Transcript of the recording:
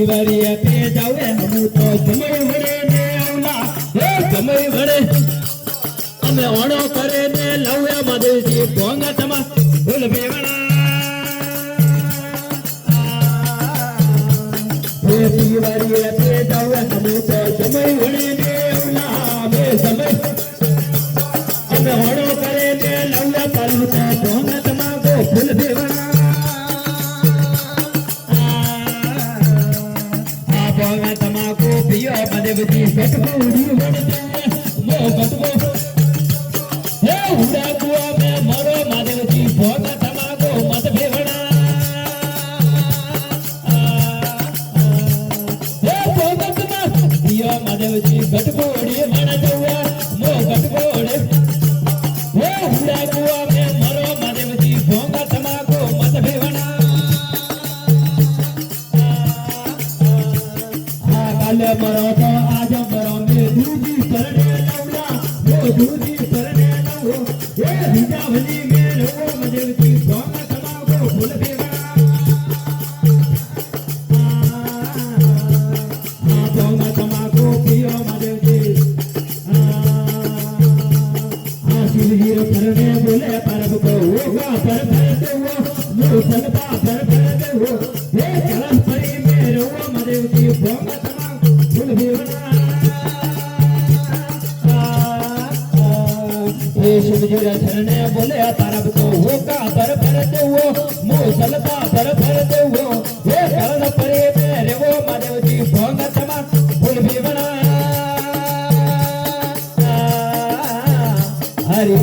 દિવાળી पे जावे हम तो समय वड़े ने औला हे समय वड़े અમે ઓણો કરે ને લવે મદેજી ભોંગા તમા ફૂલ બેવણા हे દિવાળી पे जावे हम तो समय वड़े ने औला બે સમય અમે ઓણો કરે ને લવે પાલુ તો ભોંગા તમા ગો ફૂલ બેવણા भोंगा तमाकू पियो मदेवती कटकोड़ी वड़ते मो कटको हे उड़ा कुआ में मरो मदेवती भोंगा तमाकू मत भेवड़ा हे भोंगा तमा पियो मदेवती कटकोड़ी वड़ते मो कटकोड़ी हे उड़ा कुआ में मरो मदेवती भोंगा तमाकू मत भेवड़ा काले मरो तो आज मरो में दूधी परने लौला वो दूधी परने लौ ये हिजावली में रो मदेवती भोंगा तमाको फूल बेवा भोंगा तमाको पियो मदेवती शिवजी परने बोले परब को होगा पर दे वो मुझ सलपा पर दे वो ये कलश परी में रो मदेवती भोंगा फूल बेवड़ा ये शिवजी चरणे बोले परब को होगा पर दे वो मुझ सलपा पर दे वो ये कलश परी में रो मदेवती भोंगा तमा फूल बेवड़ा हरे